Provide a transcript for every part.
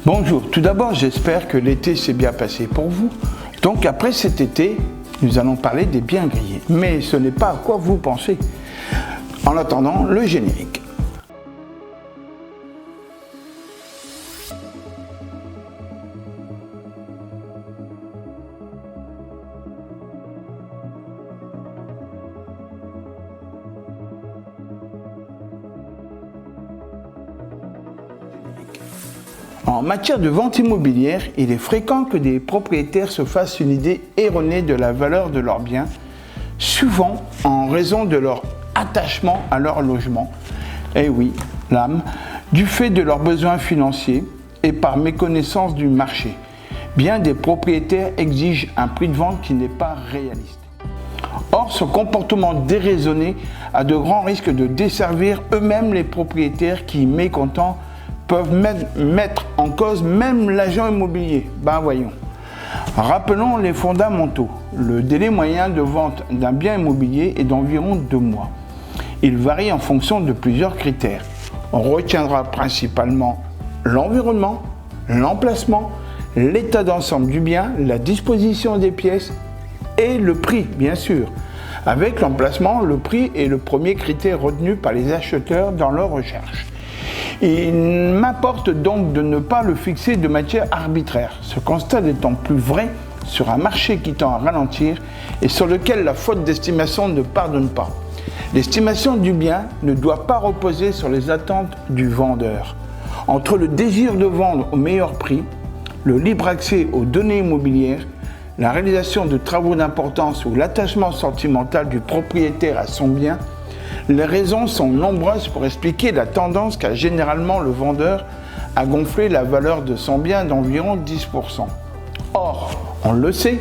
Bonjour, tout d'abord j'espère que l'été s'est bien passé pour vous. Donc après cet été, nous allons parler des biens grillés. Mais ce n'est pas à quoi vous pensez. En attendant, le générique. En matière de vente immobilière, il est fréquent que des propriétaires se fassent une idée erronée de la valeur de leurs biens, souvent en raison de leur attachement à leur logement, et oui, l'âme, du fait de leurs besoins financiers et par méconnaissance du marché. Bien des propriétaires exigent un prix de vente qui n'est pas réaliste. Or, ce comportement déraisonné a de grands risques de desservir eux-mêmes les propriétaires qui, mécontents, peuvent mettre en cause même l'agent immobilier. Voyons. Rappelons les fondamentaux. Le délai moyen de vente d'un bien immobilier est d'environ 2 mois. Il varie en fonction de plusieurs critères. On retiendra principalement l'environnement, l'emplacement, l'état d'ensemble du bien, la disposition des pièces et le prix, bien sûr. Avec l'emplacement, le prix est le premier critère retenu par les acheteurs dans leur recherche. Il m'importe donc de ne pas le fixer de manière arbitraire, ce constat étant plus vrai sur un marché qui tend à ralentir et sur lequel la faute d'estimation ne pardonne pas. L'estimation du bien ne doit pas reposer sur les attentes du vendeur. Entre le désir de vendre au meilleur prix, le libre accès aux données immobilières, la réalisation de travaux d'importance ou l'attachement sentimental du propriétaire à son bien, les raisons sont nombreuses pour expliquer la tendance qu'a généralement le vendeur à gonfler la valeur de son bien d'environ 10%. Or, on le sait,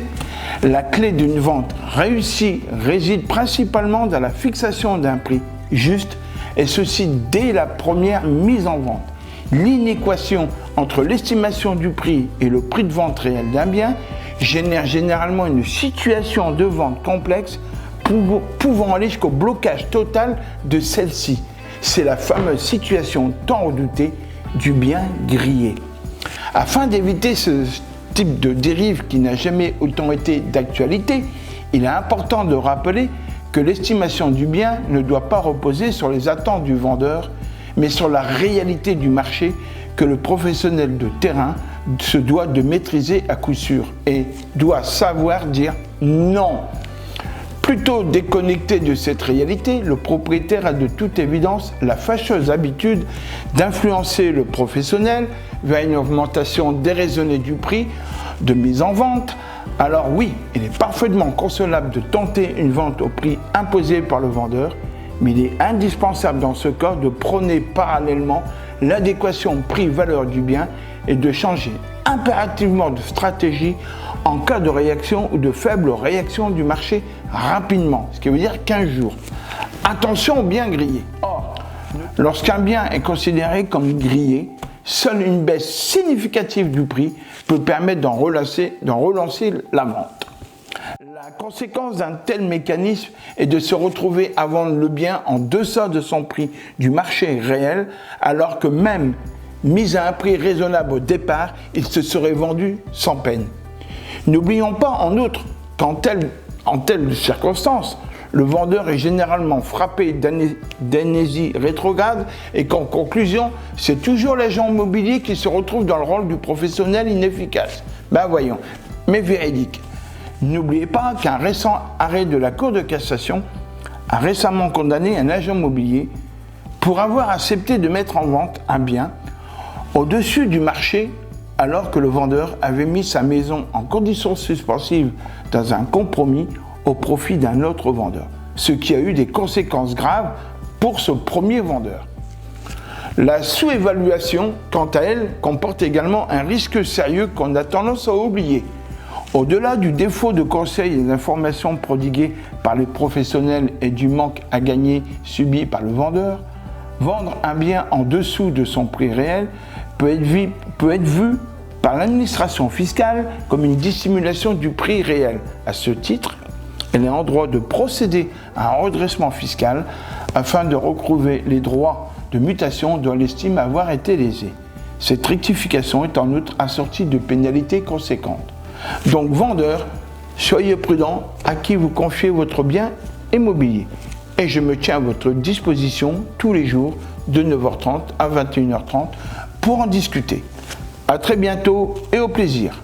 la clé d'une vente réussie réside principalement dans la fixation d'un prix juste, et ceci dès la première mise en vente. L'inéquation entre l'estimation du prix et le prix de vente réel d'un bien génère généralement une situation de vente complexe pouvant aller jusqu'au blocage total de celle-ci. C'est la fameuse situation tant redoutée du bien grillé. Afin d'éviter ce type de dérive qui n'a jamais autant été d'actualité, il est important de rappeler que l'estimation du bien ne doit pas reposer sur les attentes du vendeur, mais sur la réalité du marché que le professionnel de terrain se doit de maîtriser à coup sûr et doit savoir dire non. Plutôt déconnecté de cette réalité, le propriétaire a de toute évidence la fâcheuse habitude d'influencer le professionnel vers une augmentation déraisonnée du prix de mise en vente. Alors oui, il est parfaitement concevable de tenter une vente au prix imposé par le vendeur, mais il est indispensable dans ce cas de prôner parallèlement l'adéquation prix-valeur du bien et de changer impérativement de stratégie en cas de réaction ou de faible réaction du marché rapidement, ce qui veut dire 15 jours. Attention aux biens grillés. Or, lorsqu'un bien est considéré comme grillé, seule une baisse significative du prix peut permettre d'en relancer la vente. La conséquence d'un tel mécanisme est de se retrouver à vendre le bien en deçà de son prix du marché réel, alors que même mis à un prix raisonnable au départ, il se serait vendu sans peine. N'oublions pas en outre qu'en telle circonstance, le vendeur est généralement frappé d'amnésie rétrograde et qu'en conclusion, c'est toujours l'agent immobilier qui se retrouve dans le rôle du professionnel inefficace. Voyons, mais véridique. N'oubliez pas qu'un récent arrêt de la Cour de cassation a récemment condamné un agent immobilier pour avoir accepté de mettre en vente un bien au-dessus du marché alors que le vendeur avait mis sa maison en condition suspensive dans un compromis au profit d'un autre vendeur, ce qui a eu des conséquences graves pour ce premier vendeur. La sous-évaluation, quant à elle, comporte également un risque sérieux qu'on a tendance à oublier. Au-delà du défaut de conseils et d'informations prodigués par les professionnels et du manque à gagner subi par le vendeur, vendre un bien en dessous de son prix réel peut être vu par l'administration fiscale comme une dissimulation du prix réel. À ce titre, elle est en droit de procéder à un redressement fiscal afin de recouvrer les droits de mutation dont elle estime avoir été lésée. Cette rectification est en outre assortie de pénalités conséquentes. Donc vendeurs, soyez prudents à qui vous confiez votre bien immobilier. Et je me tiens à votre disposition tous les jours de 9h30 à 21h30 pour en discuter. À très bientôt et au plaisir.